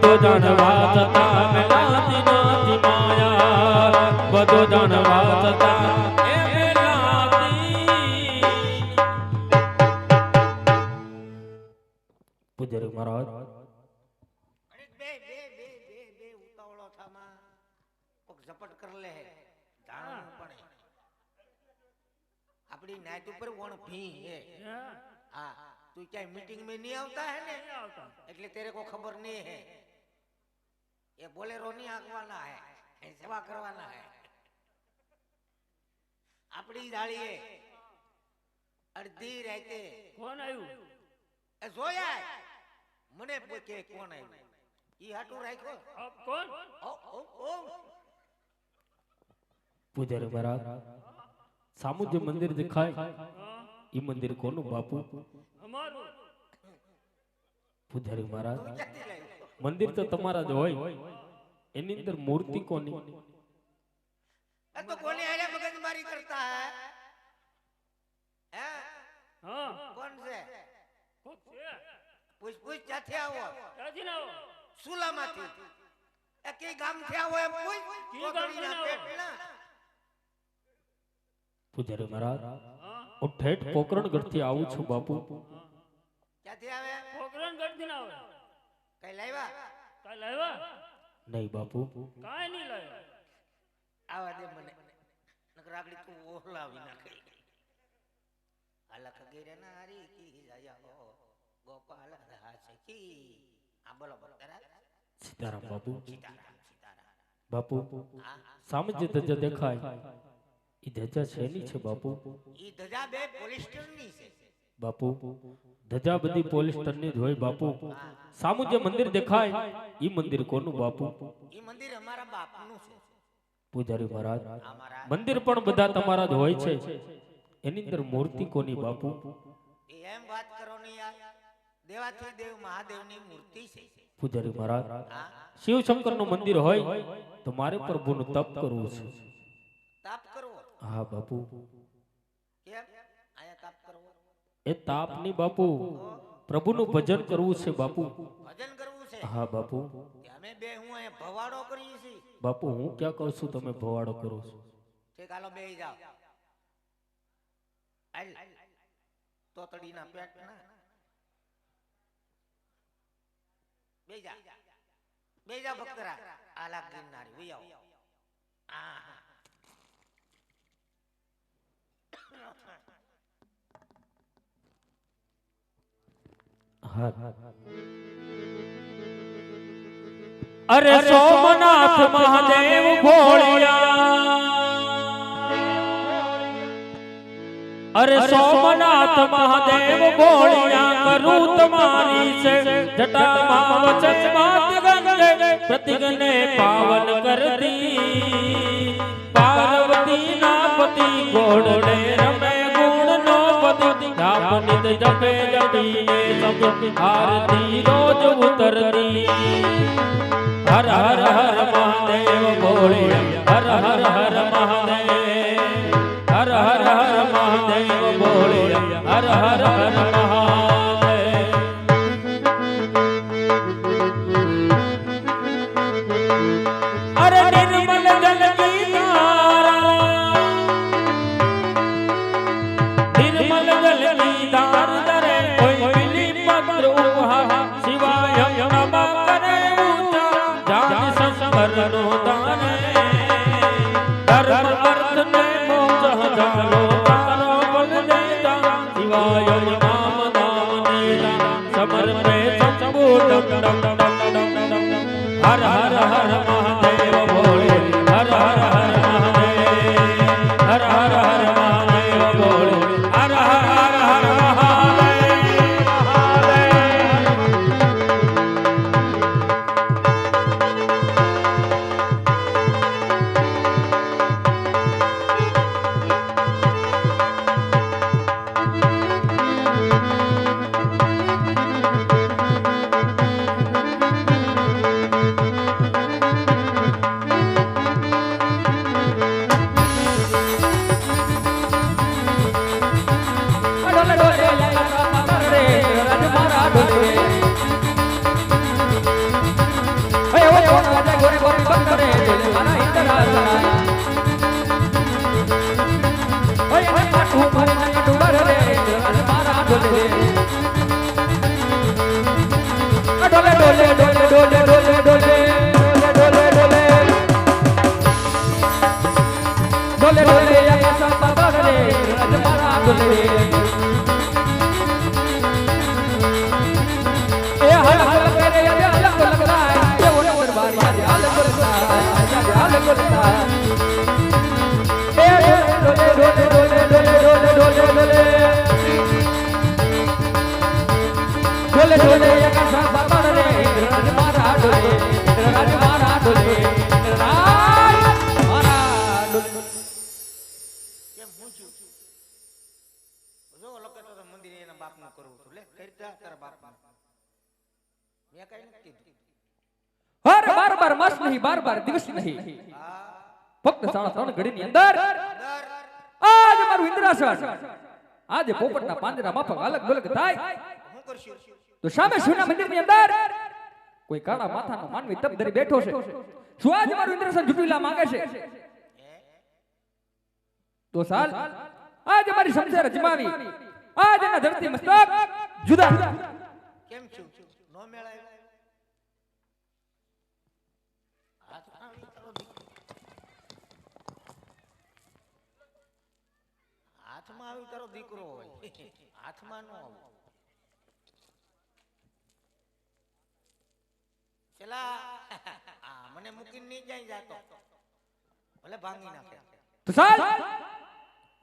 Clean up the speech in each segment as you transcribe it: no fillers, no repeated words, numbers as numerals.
બધું જાણવા છતાં મેલાતી નથી માયા, બધું જાણવા છતાં એ મેલાતી. પૂજારી મહારાજ ઉતાવળો થામાં કોક ઝપટ કર લે જાણવું પડે આપણી નાઈટ ઉપર વણ ભી હે. હા તું ક્યાંય મીટિંગ में नहीं આવતા है ने એટલે तेरे को खबर नहीं है. ये बोलेरो नहीं आगवाना है, सेवा करवाना है. આપણી જાળીએ અડધી રાતે કોણ આવ્યું એ જોયા મને પૂછે કોણ આવ્યું ઈ હાટુ રાખ્યો કોણ ઓ પૂજારી મહારાજ સામુ જે મંદિર દેખાય ઈ મંદિર કોનું બાપુ? અમારું. પૂજારી મહારાજ મંદિર તો તમારા જ હોય, એની અંદર મૂર્તિ કોની? तो कोने आले मगजमारी करता है हैं? हाँ कौन से કોક છે पूछ पूछ जाथे आवो ક્યાંથી લાવો सुलामाथी ए के गाम थे आवो एम पूछ की गाम कोकड़ी ना ना पेटना. પૂજારી મહારાજ હું ઠેઠ પોકરણગઢ થી આવું છું બાપુ. ક્યાંથી આવે પોકરણ ગઢથી ના આવે કઈ લાવ્યા કાઈ લાવ્યા નહીં બાપુ, કાઈ નહીં લાવ્યા આવા દે મને નકર આગળી તું ઓહલાવી નાખે. અલખ ગીરે નારી કી જાયા ગોપાલ રાસ કી આ બોલો બોલો સીતારામ બાપુ. સીતારામ સીતારામ. બાપુ સામે જે ધજા દેખાય ઈ ધજા શેની છે બાપુ? ઈ ધજા બે પોલિસ્ટરની છે બાપુ ધજા બધી પોલિસ્ટરની જ હોય બાપુ. સામુ જે મંદિર દેખાય ઈ મંદિર કોનું બાપુ? ઈ મંદિર અમારા બાપનું છે. પૂજારી મહારાજ અમારા મંદિર પણ બધા તમારા જ હોય છે, એની અંદર મૂર્તિ કોની બાપુ? એમ વાત કરો ને યાર, દેવાથી દેવ મહાદેવની મૂર્તિ છે. પૂજારી મહારાજ શિવ શંકર નું મંદિર હોય તો મારે પ્રભુનું તપ કરવું છે. તાપ કરવો? હા બાપુ. કેમ આયા તાપ કરવો? એ તાપ ની બાપુ, પ્રભુનું ભજન કરવું છે બાપુ. ભજન કરવું છે? હા બાપુ. અમે બે હું અહીંયા ભવાડો કરીએ છીએ. બાપુ હું ક્યાં કહું છું તમે ભવાડો કરો છો? ઠીક હાલો બેહી જાઓ. હાલ તોતડીના પેટ ના બેહી જા બેહી જા ભક્તરા. આલા ગિરનારી વી આવો. અરે સોમનાથ મહાદેવ ભોળિયા, અરે સોમનાથ મહાદેવ ભોળિયા, કરું તમારી છે જટામાં વચન માત ગંગે, પ્રતિગને પાવન કરતી, પાર્વતી ના પતિ ઘોડે રમે ગુણ નો પતિ, જાપનિત જપે જપીને સબ આરતી રોજ ઉતરતી. હર હર હર મહાદેવ ભોળિયા, હર હર હર મહાદેવ, હર હર હર મહાદેવ ભોળિયા, હર હર હર મહાદેવ. અરે નિર્મલ જલ કી ધારા, નિર્મલ જલ કી ધાર ધરે કોઈ મિલી પત્ર ઉપહાર, શિવાય નમઃ કરે જાન સંવરનો દાને, ધર્મ અર્થ ને મોક્ષ હજારો તારો બલ દેતા, શિવાય નામ નામ દેતા સમર્પે શંભુ ડમ ડમ ડમ ડમ ડમ. હર હર હર મહાદેવ ભોળે, હર હર હર મહાદેવ, હર હર હર મહાદેવ ભોળે, હર હર હર હર મહાદેવ. મેં કઈ નથી કીધું. હર બાર બાર માસ નહીં, બાર બાર દિવસ નહીં, હા ફક્ત 3.5 ઘડીની અંદર દર આજ મારું ઇન્દ્રાસન, આજે પોપટના પાંજરા માફક અલગ અલગ થાય હું કરશું તો સામે શિવના મંદિરની અંદર કોઈ કાળા માથાનો માનવી તપ ધરી બેઠો છે. શું આજે મારું ઇન્દ્રાસન ઝૂંટવીલા માંગે છે? તો સાલ આજે મારી સમજે રજમાવી, આજે ના ધરતી મસ્તક જુદા. કેમ છું નો મેળાય હાથમાં આવી તારો દીકરો. હાથમાં આવી તારો દીકરો હોય હાથમાં નો આવું. ચલા આ મને મૂકીને નહીં જાય જાતો ભલે ભાંગી નાખે. તો સાલ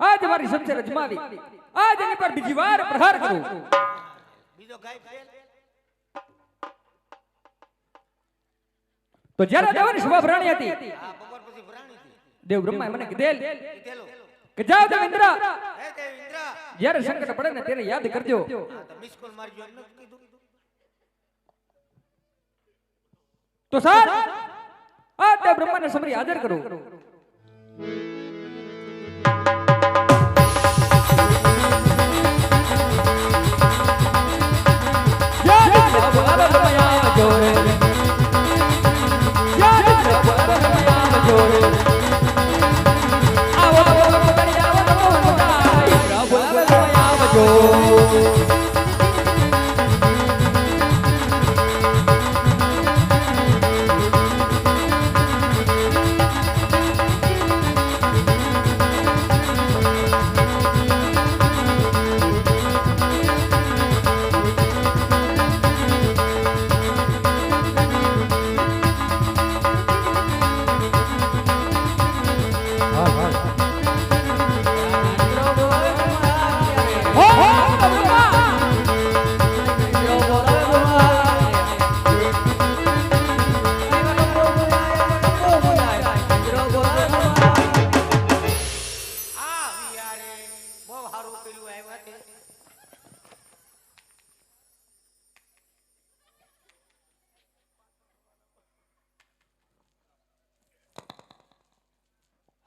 આજે મારી સમજે રજમાવી, આજે એની પર બીજી વાર પ્રહાર કરું. બીજો ગાય ફેલ તો જ્યારે દેવની સભા ભરાણી હતી, આ બપોર પછી ભરાણી હતી દેવ બ્રહ્માએ મને કીધેલ કીધેલું કે જાઓ દેવ ઇન્દ્ર, હે દેવ ઇન્દ્ર જ્યારે સંકટ પડે ને ત્યારે યાદ કરજો. હા તો મિસ કોલ મારજો એમ નથી કીધું. તો સાલ આ દેવ બ્રહ્માને સમરી હાજર કરું.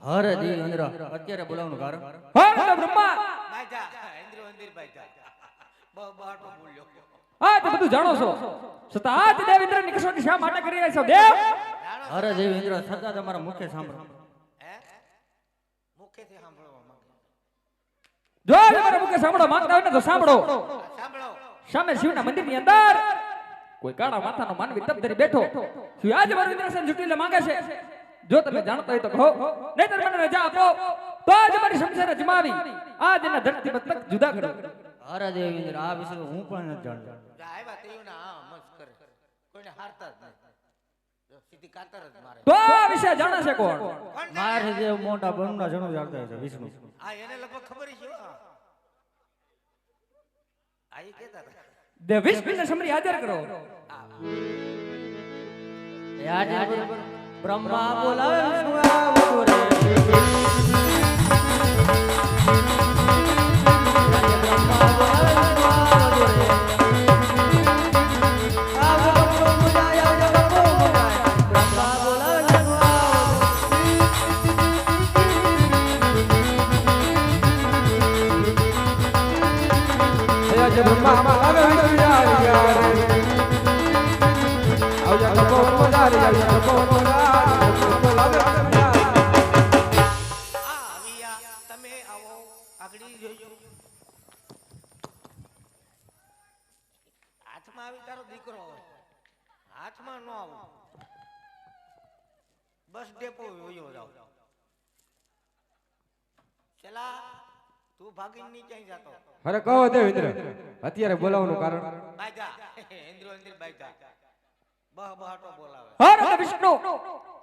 હર દેવ ઇન્દ્ર અત્યારે બોલાવવાનું કારણ હા દેવ બ્રહ્મા, બાજા ઇન્દ્ર મંદિર બાજા બહુ બહાટો બોલ્યો. આ તો બધું જાણો છો, છતાં આજ દેવ ઇન્દ્ર ની કસોટી શા માટે કરી રહ્યા છો દેવ? જાણો હર દેવ ઇન્દ્ર સદા તમારા મુખે સાંભળો. હે મુખેથી સાંભળવા માંગે. જો તમારા મુખે સાંભળો માંગતા હોય ને તો સાંભળો. સાંભળો સામે શિવના મંદિરની અંદર કોઈ કાળા માથાનો માનવી તપ ધરી બેઠો. શું આજે મારું ઇન્દ્રાસન ઝૂંટવીલા માંગે છે? જો તમે જાણતા હોય તો કહો, નહીંતર મને રજા આપો તો આજે મારી સમજે જમાવી આજ એના ધરતી મસ્તક જુદા કરો. હર દેવ ઇન્દ્ર આ વિશે તો હું પણ નથી જાણતો. જા આવ્યા તેઓના હા મસ્ત કરે કોઈને હારતા જ નહીં. જો સીધી કાતર જ મારે. તો આ વિશે જાણે છે કોણ? કોણ મારે જાણે? જે મોટા બ્રહ્મના જણો જાણતા છે વિષ્ણુ. હા એને લગભગ ખબર છે હા. આ ઈ કહેતા હતા. દે વિષ્ણુને સમરી હાજર કરો. આજે બ્રહ્મા બોલાવે વિષ્ણુ આવતો રે. આજે બ્રહ્મા બોલાવે વિષ્ણુ આવતો રે. આવજો બપ્પો મુજાય, આવજો બપ્પો મુજાય. બ્રહ્મા બોલાવે વિષ્ણુ આવતો. આજે બ્રહ્મા આવે તમે આવો આગળ જોજો. હાથમાં આવી તારો દીકરો હોય હાથમાં ન આવો બસ ડેપો વયો જાવ. ચલા તું ભાગીને નહીં ક્યાંય જાતો. અરે કહો દેવ ઇન્દ્ર અત્યારે બોલાવવાનું કારણ બાજા ઇન્દ્ર ઇન્દ્ર બાજા બહ બહાટો બોલાવે. હર વિષ્ણુ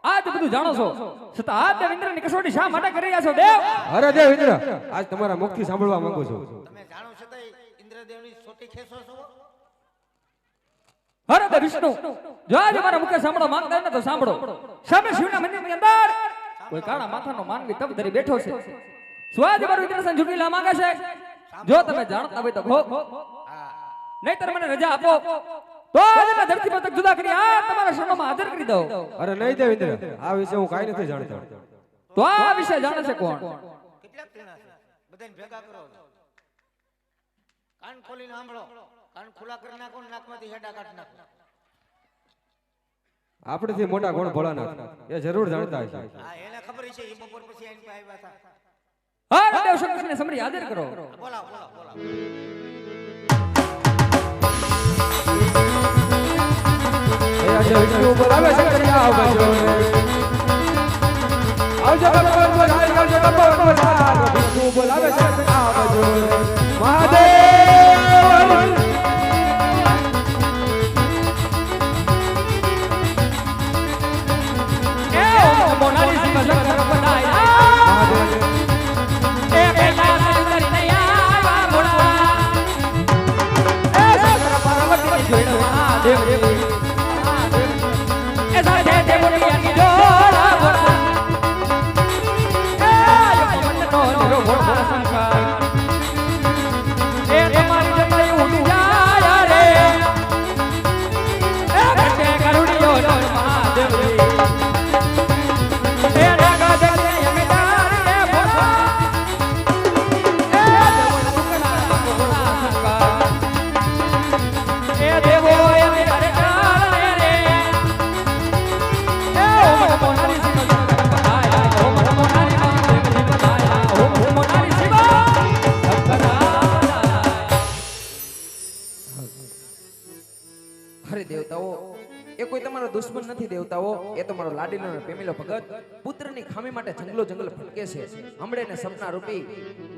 આજ બધું જાણો છો, છતાં આ દેવ ઇન્દ્રની કસોટી શા માટે કરી રહ્યા છો દેવ? અરે દેવ ઇન્દ્ર આજ તમારા મુખથી સાંભળવા માંગુ છું. તમે જાણો છો તો ઇન્દ્રદેવની સોટી ખેસો છો. હર દેવ વિષ્ણુ જો આજે મારા મુખે સાંભળવા માંગતા હોય ને તો સાંભળો. સામે શિવના મંદિરની અંદર કોઈ કાળા માથાનો માનવી તપ ધરી બેઠો છે. શું આજે મારું ઇન્દ્રાસન ઝૂંટવીલા માંગે છે? જો તમે જાણતા હોય તો કહો, હા નહીંતર મને રજા આપો તો આજે મેં ધરતી પતક જુદા કરી આ તમારા શરણમાં હાજર કરી દઉં. અરે નહીં દેવેન્દ્ર, આ વિશે હું કાંઈ નથી જાણતો. તો આ વિશે જાણે છે કોણ? કેટલાક તેના છે બધાને ભેગા કરો કાન ખોલીને સાંભળો કાન ખુલ્લા કરી નાખો ને નાકમાંથી હેડા કાઢી નાખો આપણેથી મોટા કોણ ભોળાનાથ, એ જરૂર જાણતા હશે. હા એને ખબર છે એ બપોર પછી આઈને પાસે આવ્યા હતા હા રામદેવ શંકરને સમરી હાજર કરો. બોલાવો બોલાવો બોલાવો એ આજે વિષ્ણુ બોલાવે છે કરી આવજો. આવજો ભગવાન બોલાય, આવજો ભગવાન બોલાય. વિષ્ણુ બોલાવે છે કરી આવજો. મહાદેવ મોનાલિસા શંકર બનાય એ કૈલાસ કરીને આવ્યા મોણા એ શંકર પાર્વતી જોડવા દેવ એ સાથે દેવોની જોડા મોણા એ મનનો નિરોધા શંકર એ તમારી જમાઈ ઉડી જાય રે એ ઘટે કરુણિયો મહાદેવ અરે દેવતાઓ, એ કોઈ તમારો દુશ્મન નથી દેવતાઓ, એ તમારો લાડીલો અને પ્રેમીલો ભગત પુત્રની ખામી માટે જંગલો જંગલ ભટકે છે. હમણે સપના રૂપી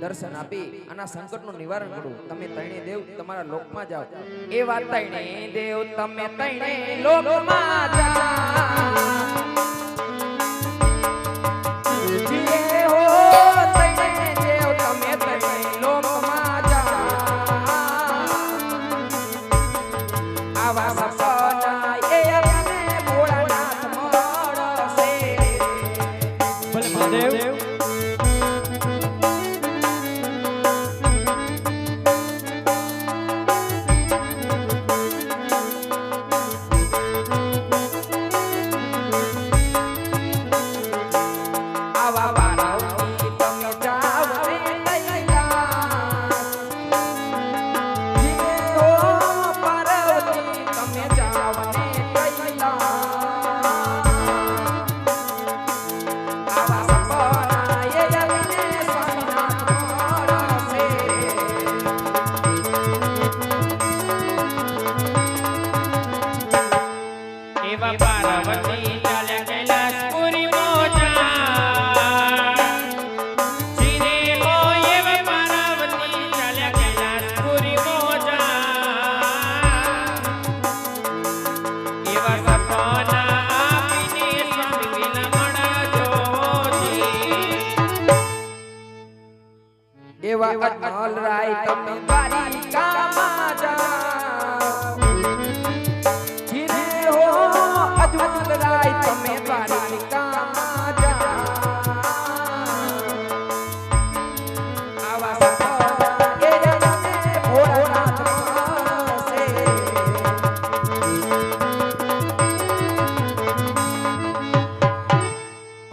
દર્શન આપી આના સંકટનું નિવારણ કરું. તમે તૈણે દેવ તમારા લોકમાં જાઓ. એ વાત તૈણે દેવ તમે તૈણે લોકમાં જાઓ. જીએ હો તૈણે દેવ તમે તૈણે લોકમાં જાઓ. આવા સપના એ અમને ભોળાનાથ મળશે. ભલે મહાદેવ આવા વારાઓથી તમે જાઓ રે કૈલાસ. જીએ હો પાર્વતી તમે જાઓ ને કૈલાસ. આવા સપના એ અમને સ્વામિનાથ મળશે. એવા પાર્વતી ચાલ્યા કૈલાસપુરી મોજા શ્રી હો એવા પાર્વતી ચાલ્યા કૈલાસપુરી મોજા એવા સપના આપીને સ્વામી વિલમણા જોજી એવા અજમલ રાય તમે દ્વારિકામાં જાઓ. જીને હો અજમલ રાય તમે દ્વારિકામાં જાઓ. આવા સપના એ અમને ભોળાનાથ મળશે.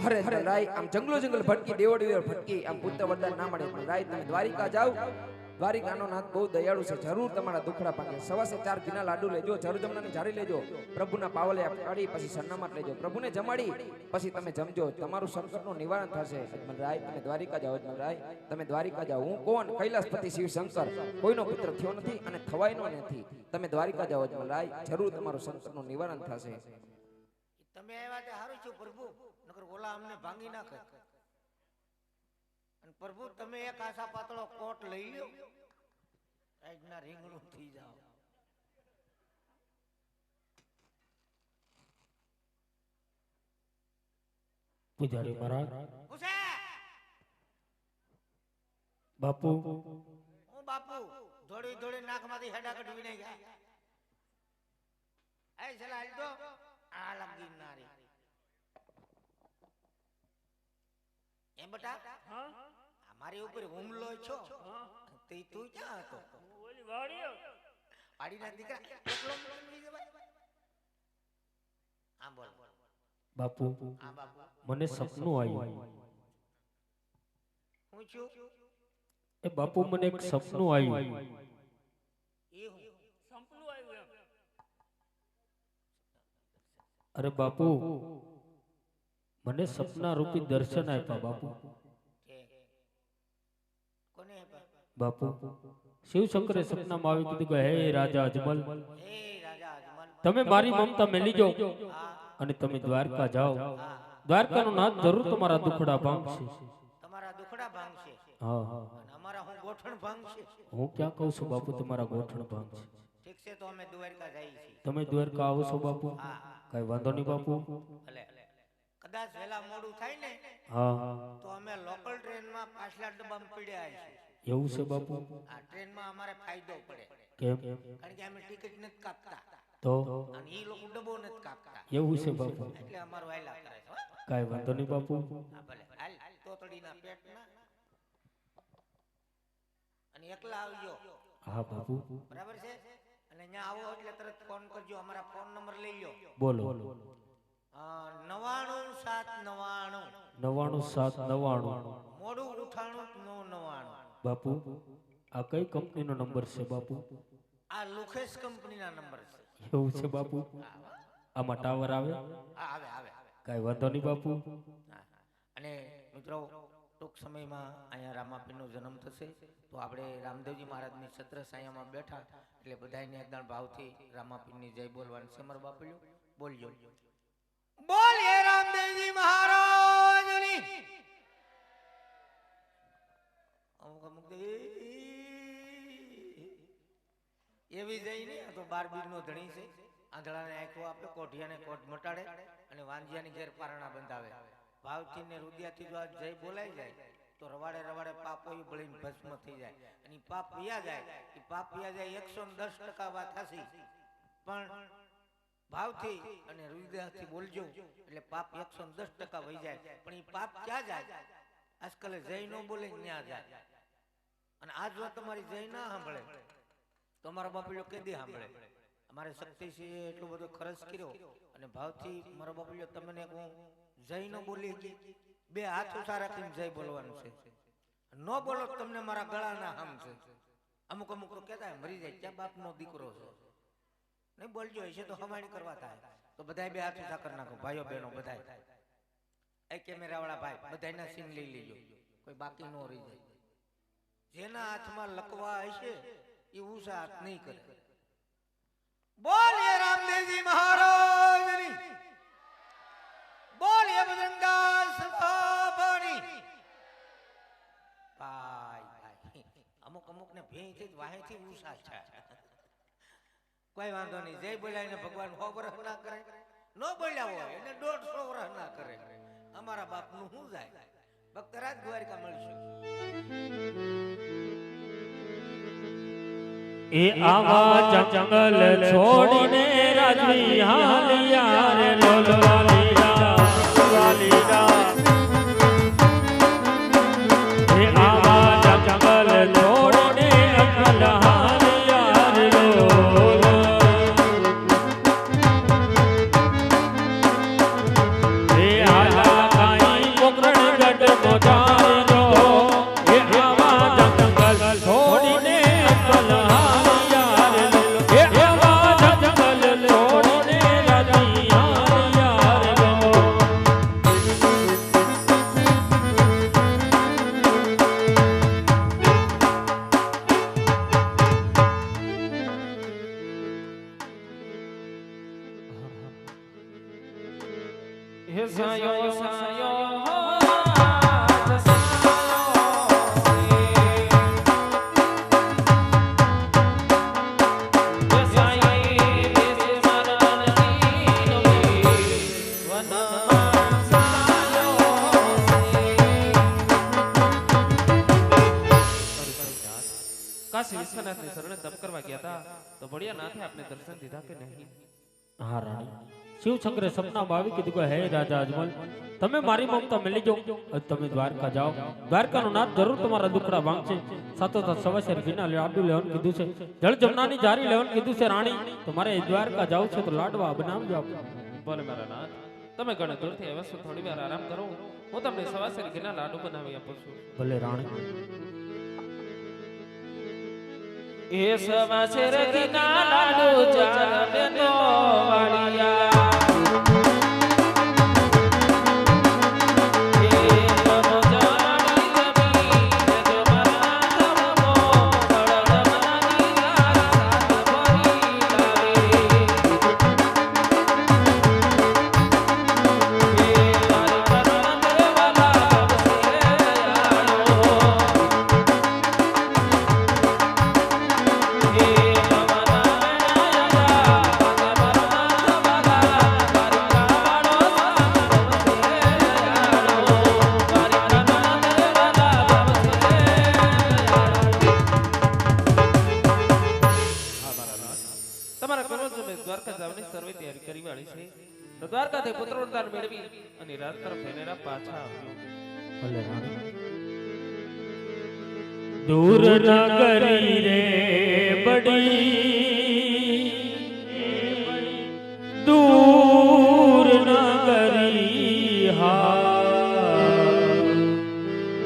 હરે હરે રાય આમ જંગલો જંગલ ભટકી દેવડ દેવડ ભટકી આમ પુત્ર વરદાન ના મળે પણ રાય તમે દ્વારિકા જાઓ. દ્વારિકાનો નાથ બહુ દયાળુ છે. જરૂર તમારા દુખડા પાકે. સવાસે 4 ઘીના લાડુ લેજો, જરૂર જમણાની જારી લેજો, પ્રભુના પાવલે કાઢી પછી સરનામત લેજો, પ્રભુને જમાડી પછી તમે જમજો. તમારું સંકટનું નિવારણ થશે. અજમલ રાય તમે દ્વારિકા જાઓ. અજમલ રાય તમે દ્વારિકા જાઓ. હું કોણ? કૈલાસપતિ શિવ શંકર. કોઈનો પુત્ર થયો નથી અને થવાયનો નથી. તમે દ્વારિકા જાઓ અજમલ રાય, જરૂર તમારું સંકટનું નિવારણ થશે. તમે આવ્યા તે સારું છું પ્રભુ નકર ઓલા અમને ભાંગી નાખે અને પ્રભુ તમે એક આશા પાતળો કોટ લઈ લ્યો આજના રીંગણું થઈ જાઓ પૂજારી મહારાજ પૂછે બાપુ હું બાપુ દોડી દોડી નાકમાંથી હેડા કઢવી નહીં ગયા એ ચલા હાલ તો આ લગી નારી એમ બટા હા અમારી ઉપર હુમલો છો તે તું ક્યાં હતો ઓલી વાડીઓ પાડીના દીકરા એકલો મૂકી જવાય? હા બોલ. બાપુ હા બાપુ. મને સપનું આવ્યું. હું છું એ બાપુ મને એક સપનું આવ્યું. એ હું સંપલું આવ્યું એમ. અરે બાપુ મને સપના રૂપી દર્શન આપ્યા બાપુ. છે. કોને આપ્યા? બાપુ શિવશંકરે સપનામાં આવી કીધું કે હે રાજા અજમલ, હે રાજા અજમલ. તમે મારી મમતા મેલી જાઓ હા અને તમે દ્વારકા જાઓ. હા. દ્વારકાનો નાથ જરૂર તમારા દુખડા ભાંગશે. તમારા દુખડા ભાંગશે હા અને અમારા હું ગોઠણ ભાંગશે. હું ક્યાં કહું છું બાપુ તમારા ગોઠણ ભાંગશે. ઠીક છે તો અમે દ્વારકા જઈએ છીએ. તમે દ્વારકા આવો છો બાપુ? હા. કઈ વાંધો નહીં બાપુ. ભલે કદાચ વહેલા મોડું થાય ને હા તો અમે લોકલ ટ્રેનમાં પાછલા ડબ્બામાં પડ્યા છીએ. એવું છે બાપુ? આ ટ્રેનમાં અમારે ફાયદો પડે કેમ? કારણ કે અમે ટિકિટ નથી કાપતા તો અને ઈ લોકો ડબ્બો નથી કાપતા એવું છે બાપુ? એટલે અમારું હાલ્યા કરે છે હો. કઈ વાંધો નહીં બાપુ. હા ભલે હાલ તોતડીના પેટના અને એકલા આવજો હા બાપુ બરાબર છે. અને અહીંયા આવો એટલે તરત ફોન કરજો. અમારા ફોન નંબર લઈ લો. બોલો. 99 799 99 મોડું ઉઠાણું 999. બાપુ આ કઈ કંપનીનો નંબર છે બાપુ? આ લુખેશ કંપનીના નંબર છે. એવું છે બાપુ? આમાં ટાવર આવે? હા આવે આવે આવે. કઈ વાંધો નહીં બાપુ. હા. અને મિત્રો ટૂંક સમયમાં અહીંયા રામાપીરનો જન્મ થશે તો આપણે રામદેવજી મહારાજની છત્ર છાયામાં બેઠા એટલે બધાને એકદમ ભાવથી રામાપીરની જય બોલવાની છે. મારા બાપલ્યો બોલજો. બોલીએ રામદેવજી મહારાજની. અમુક અમુક એવી જઈ ને તો 12 નો ધણી છે. આંધળાને આંખો આપે, કોઢિયાને કોઢ મટાડે અને વાંજિયાની ઘેર પારણા બંધાવે. ભાવથી ને રુદિયાથી જો આ જય બોલાઈ જાય તો રવાડે રવાડે પાપો બળીને ભસ્મ થઈ જાય અને ઈ પાપ વયા જાય. ઈ પાપ વયા જાય 110% વાત હસી પણ ભાવથી અને હૃદયથી બોલજો એટલે પાપ 110% વહી જાય. પણ ઈ પાપ ક્યાં જાય? આજકાલે જય નો બોલે ન્યા જાય. અને આજ વાત તમારી જય ના સાંભળે તો મારા બાપુલો કેદી સાંભળે? અમારે શક્તિસિંહ એટલો બધો ખર્ચ કર્યો અને ભાવથી મારા બાપુલો તમને હું જય નો બોલી ગઈ. 2 હાથ ઊંચા રાખીને જય બોલવાનું છે. નો બોલો તમને મારા ગળાના હામ છે. અમુક અમુક તો કહેતા મરી જાય ક્યાં બાપનો દીકરો છે. નહીં બોલજો હશે તો હમાણી કરવા થાય તો બધાય 2 હાથ ઊંચા કરી નાખો. ભાઈઓ બહેનો બધાય. એ કેમેરા વાળા ભાઈ બધાયના સીન લઈ લેજો, કોઈ બાકી નો રહી જાય. જેના હાથમાં લકવા હશે એ ઊંચા હાથ નહીં કરે. બોલીએ રામદેવજી મહારાજની. બોલીએ બજરંગદાસ બાબાની. ભાઈ ભાઈ અમુક અમુક ને ભેંથી વાહેથી ઊંચા છે. કોઈ વાંધો નહીં. જય બોલાવીને ભગવાન 100 વર્ષ ના કરે, નો બોલ્યા હોય એને 150 વર્ષ ના કરે. અમારા બાપનું શું જાય? ભક્તરાજ દ્વારિકા મળશું. એ આવા જંગલ છોડીને રાજવી હાલિયા રે લોલવાલીડા વાલીડા. એ આવા જંગલ છોડીને અકલ હાલિયા રે લોલ. એ આલા કાઈ પોકરણ ગઢ મોજારી રો. એ આવા જંગલ છોડીને અકલ કાશી વિશ્વનાથની શરણે તપ કરવા ગયા હતા તો બળિયા નાથે આપને દર્શન દીધા કે નહીં? હા રાણી શિવ શંકરે સપનામાં આવી કીધું કે હે રાજા અજમલ તમે મારી મમતા મેલી જાઓ અને તમે દ્વારકા જાઓ દ્વારકાનો નાથ જરૂર તમારા દુખડા ભાંગશે સાથોસાથ સવાશેર ઘીના લાડુ લેવાનું કીધું છે જળ જમનાની જારી લેવાનું કીધું છે રાણી તમારે દ્વારકા જાવ છે તો લાડવા બનાવજો બોલે મારા નાથ તમે ઘણે દૂરથી આવ્યા છો થોડી વાર આરામ કરો હું તમને સવાસેર ઘીના લાડુ બનાવી આપું છું ભલે રાણી એ સવાસેર ઘીના લાડુ ચાલ બેનો વાળિયા દ્વારકાથી પુત્રોદ્ધાર મેળવી અને રાત તરફ ફેરેરા પાછા આવ્યો ભલે રાણી દૂર નગરી રે બડી દૂર નગરી હા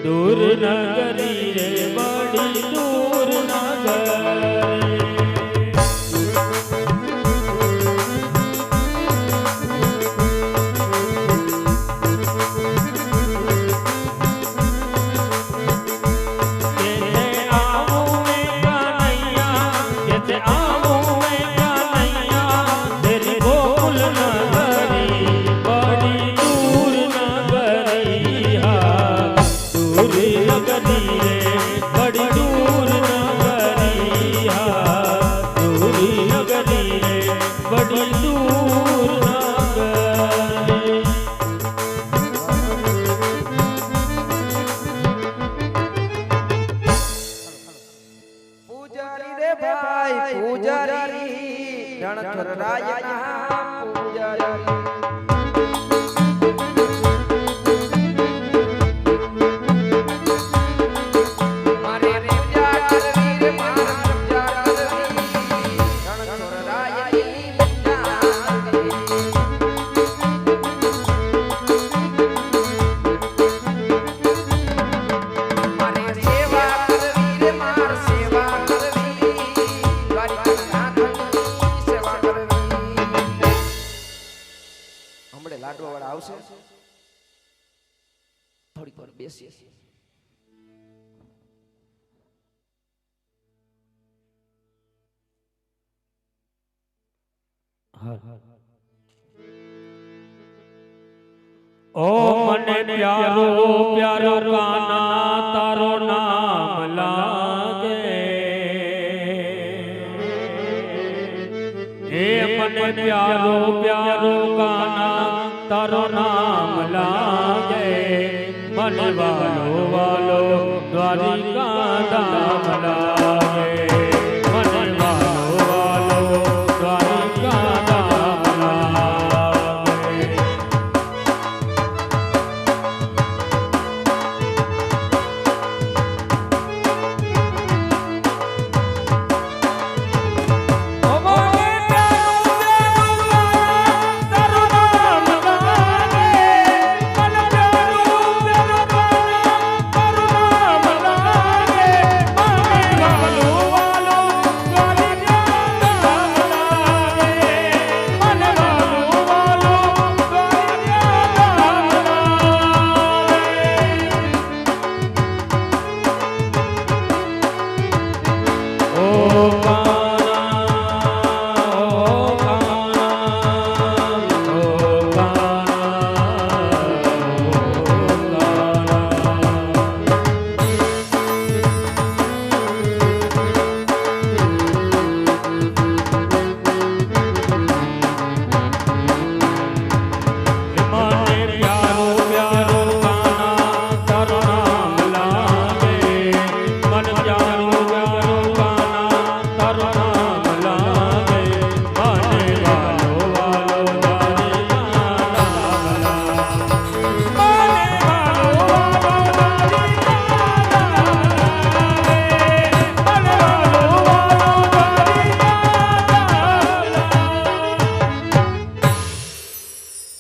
દૂર નગરી રે બડી દૂર નગરી થોડીક વાર બેસીએ ઓ મને પ્યારો પ્યારો કાના તારો નામ લાગે એ મને પ્યારો પ્યારો કાના તારો નામ લાગે મને વાલો વાલો દ્વારિકા ધામ લાગે મને વાલો વાલો દ્વારિકા ધામ લાગે Bye.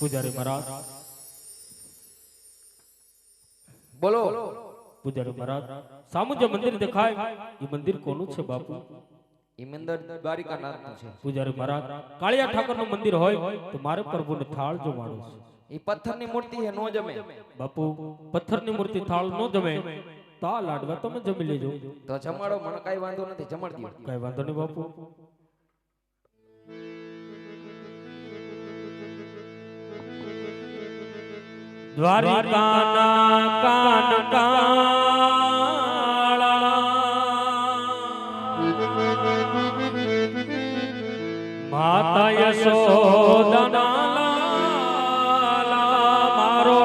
પૂજારી મહારાજ બોલો. પૂજારી મહારાજ સામુ જે મંદિર દેખાય એ મંદિર કોનું છે બાપુ? ઈ મંદિર દ્વારિકાનાથનું છે. પૂજારી મહારાજ કાળિયા ઠાકરનું મંદિર હોય તો મારે પ્રભુને થાળ જમાડો છે. ઈ પથ્થરની મૂર્તિ હે, નો જમે. બાપુ પથ્થરની મૂર્તિ થાળ નો જમે તો આ લાડવા તમે જમી લેજો. તો જમાડો, મને કઈ વાંધો નથી, જમાડી દો. કઈ વાંધો નહીં બાપુ. દ્વારિકાના કાન કાળા માતા યશોદના લાલા મારો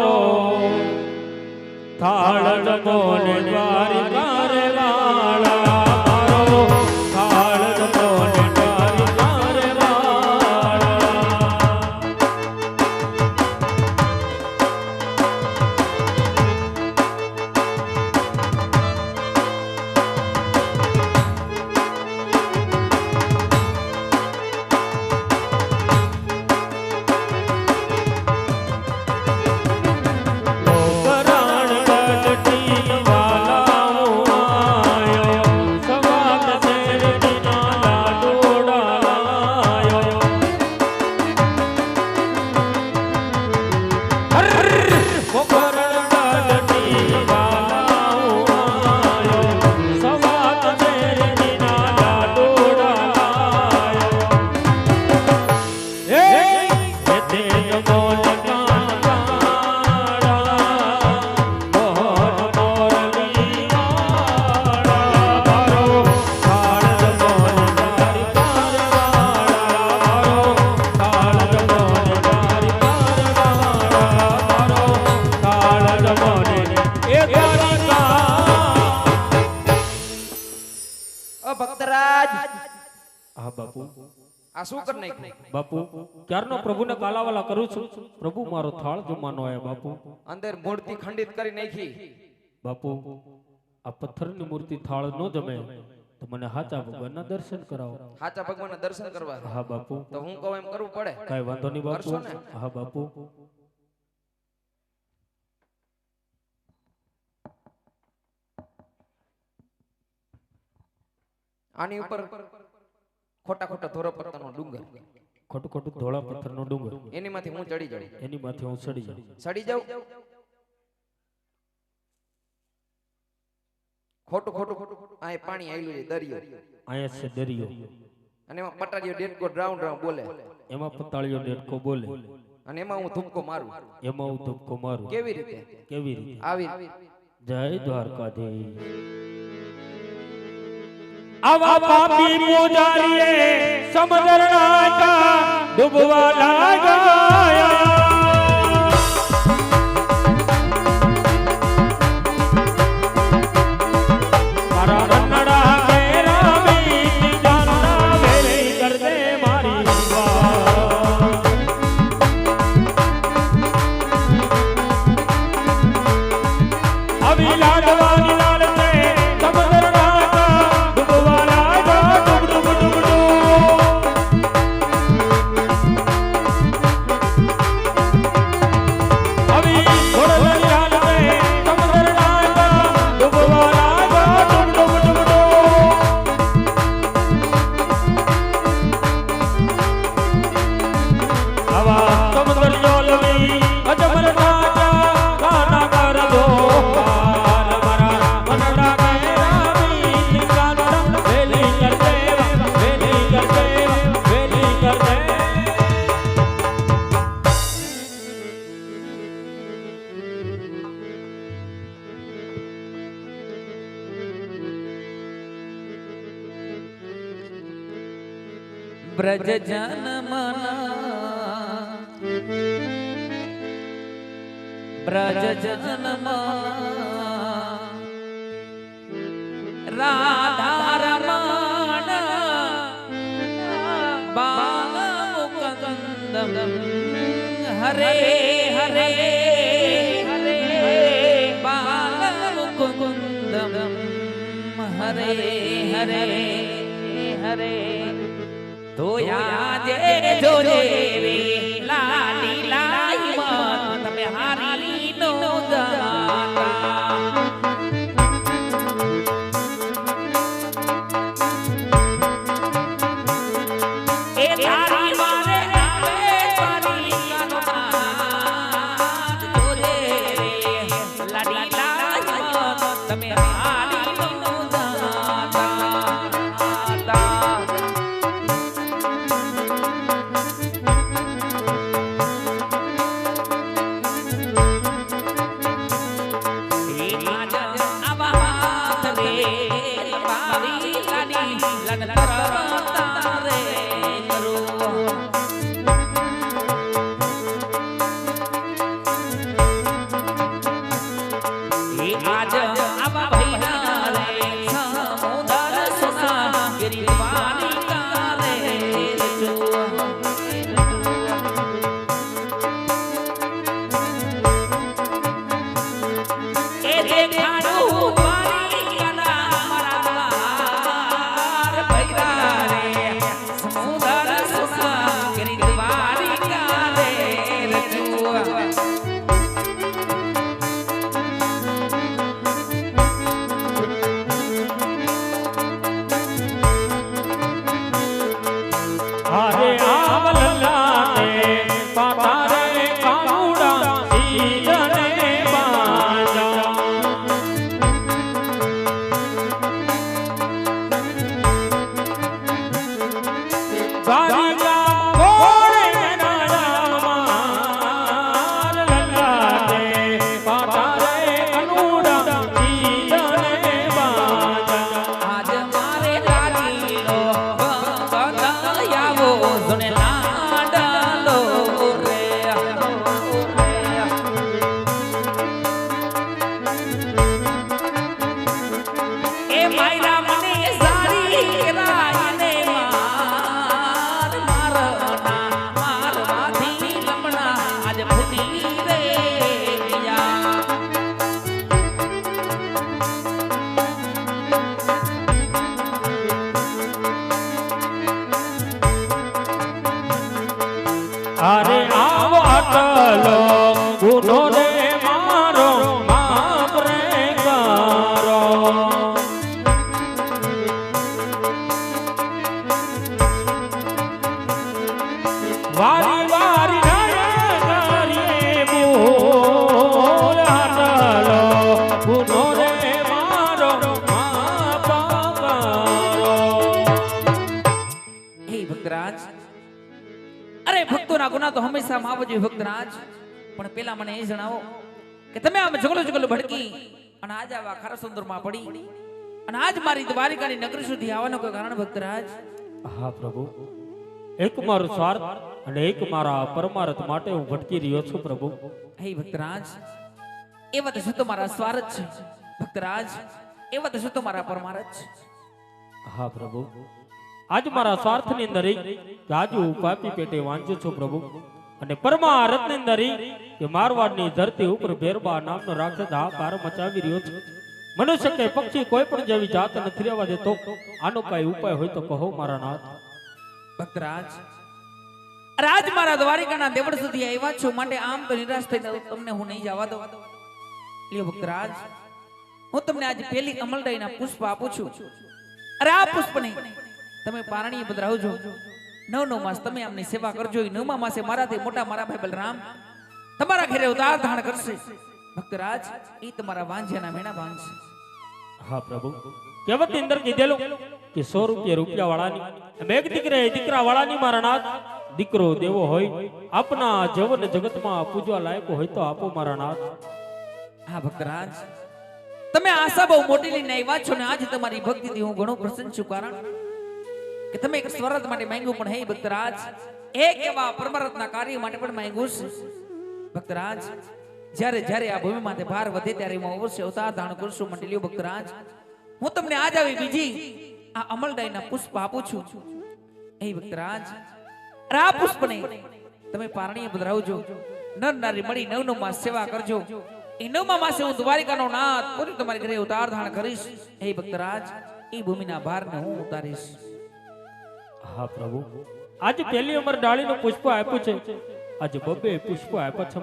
થાળ જમો ને દ્વારિકા રે વાળા મારો થાળ જમો ને દ્વારિકા રે વાળા. લોકરાણ ગઢટી વાલાઓ આયો, સવાત શેરડીના લાડુડા લાયો. લોકરાણ ગઢટી વાલાઓ આયો, સવાત શેરડીના લાડુડા લાયો. હે તે જમોલ કાન કાળા મોહન મોરલી વાળા મારો થાળ જમોલ દ્વારિકા રે વાળા મારો થાળ જમોલ દ્વારિકા રે વાળા મારો થાળ જમોલ એ દ્વારિકા. ઓ ભક્તરાજ, હા બાપુ. આ શું કર નાખ્યું? બાપુ ક્યારનો પ્રભુને કાલાવાલા કરું છું. પ્રભુ મારો થાળ જમવાનો આયા બાપુ. અંદર મૂર્તિ ખંડિત કરી નાખી. બાપુ આ પથ્થરની મૂર્તિ થાળ નો જમે તો મને હાચા ભગવાનના દર્શન કરાવો. સાચા ભગવાનના દર્શન કરવા. હા બાપુ. તો હું કહું એમ કરવું પડે. કઈ વાંધો નહીં બાપુ. કરશો ને? હા બાપુ. આની ઉપર ખોટા ખોટા ધોરા પત્તાનો ડુંગર, ખોટું ખોટું ધોળા પથ્થરનો ડુંગર એની માંથી હું ચડી જાઉં. એની માથે હું ચડી જાઉં. સડી જાઉં. ખોટું ખોટું આ પાણી આવેલું છે, દરિયો, અહીંયા છે દરિયો, અને એમાં પટારીઓ ડેટકો રાઉન્ડ રાઉન્ડ બોલે, એમાં પતાળીઓ ડેટકો બોલે, અને એમાં હું ધુમકો મારું. એમાં હું ધબકો મારું. કેવી રીતે? કેવી રીતે? આવી. જય દ્વારકાધીશ. આવા પાપી પૂજારીએ સમુદ્રના કા ડૂબવા લાગ્યા. મારા રન્નડા ઘેરા વીતી જાનના વેલી કરજે મારી વાત. આવી લાડવાની લાડ છે સમુદ્રના કા ડૂબવા લાગ્યા. ડૂબ ડૂબ ડૂબ ડૂબ. આવી ઘોડવાની લાડ છે સમુદ્રના કા ડૂબવા લાગ્યા. ડૂબ ડૂબ ડૂબ ડૂબ. આવા સમુદ્રીઓ લવી અજમલ રાજા ગાના કર દો પાર. મારા મનડા ઘેરા વીતી જાનના વેલી કરજે, વેલી કરજે, વેલી કરજે. ब्रज जन मना, ब्रज जन मना, राधा रमण बाल मुकुंदम हरे हरे हरे बाल मुकुंदम हरे हरे हरे. तो या जे जो जे रे लाली ला અરે આવો આટલો ગુનો રે મારો માફ રે કરો વારી વારી કરીએ બોલ આટલો ગુનો રે મારો માફ કરો હે ભક્તરાજ, અરે ભક્તોના ગુના તો હંમેશા માફ જોઈએ ભક્તરાજ, પણ પેલા મને એ જણાવો કે તમે આમ જગલો જગલો ભડકી અને આજ આવા ખારા સુંદરમાં પડી અને આજ મારી દ્વારિકાની નગરી સુધી આવવાનું કોઈ કારણ ભક્તરાજ? હા પ્રભુ, એક મારો સ્વાર્થ અને એક મારા પરમાર્થ માટે હું ભટકી રહ્યો છું પ્રભુ. હે ભક્તરાજ, એ વાત શું તો મારા સ્વાર્થ છે ભક્તરાજ, એ વાત શું તો મારા પરમાર્થ છે? હા પ્રભુ, આજ મારા સ્વાર્થની અંદર કે આજ હું પાપી પેટે વાંચ્યો છું પ્રભુ, અને પરમાર્થની અંદર કે મારવાડની ધરતી ઉપર ભેરબા નામનો રાક્ષસ હાહાકાર મચાવી રહ્યો છે. મનુષ્ય કે પક્ષી કોઈ પણ જેવી જાત નથી રહેવા દેતો. આનો કઈ ઉપાય હોય તો કહો મારા નાથ. ભક્તરાજ, રાજ મારા દ્વારિકાના દેવળ સુધી આવ્યા છો, માટે આમ તો નિરાશ થઈને તમને હું નહીં જવા દઉં. લ્યો ભક્તરાજ, હું તમને આજ પહેલી અમલડાઈના પુષ્પ આપું છું. અરે આ પુષ્પને તમે પારણીએ પધરાવજો. 9 માસ તમે આમની સેવા કરજો. 9મા માસે મારાથી મોટા મારા ભાઈ બલરામ તમારા ઘરે ઉતાર ધારણ કરશે. ભક્તરાજ, એ તમારા વાંઝિયાના મેણા બાંધશે. હા પ્રભુ, કહેવતની અંદર કીધેલું કે 100 રૂપિયા વાળાની અને એક દીકરા વાળાની મારા નાથ. દીકરો દેવો હોય, આપના જવન જગતમાં પૂજવા લાયક હોય તો આપો મારા નાથ. હા ભક્તરાજ, તમે આશા બહુ મોટી લઈને આવ્યા છો ને આજે તમારી ભક્તિથી હું ઘણો પ્રસન્ન છું. કારણ કે તમે એક સ્વરત માટે માંગ્યું, પણ હે ભક્તરાજ, એક એવા પરમાર્થના કાર્ય માટે પણ માંગ્યું છે. ભક્તરાજ, જ્યારે જ્યારે આ ભૂમિ માથે ભાર વધે ત્યારે હું અવશ્ય અવતાર ધારણ કરશું. મંડળીઓ ભક્તરાજ, હું તમને આજ આવી બીજી આ અમલડાઈના પુષ્પ આપું છું. હે ભક્તરાજ, આ પુષ્પને તમે પારણીએ પધરાવજો. નર નારી મળી 9 માસ સેવા કરજો. એ 9મા માસે હું દ્વારિકાનો નાથ પોતે તમારી ઘરે ઉતાર ધારણ કરીશ. હે ભક્તરાજ, એ ભૂમિના ભારને હું ઉતારીશ. હા પ્રભુ, આજે પહેલી અમર ડાળીનું પુષ્પ આપ્યું છે, આજે 2 પુષ્પ આપ્યા છે.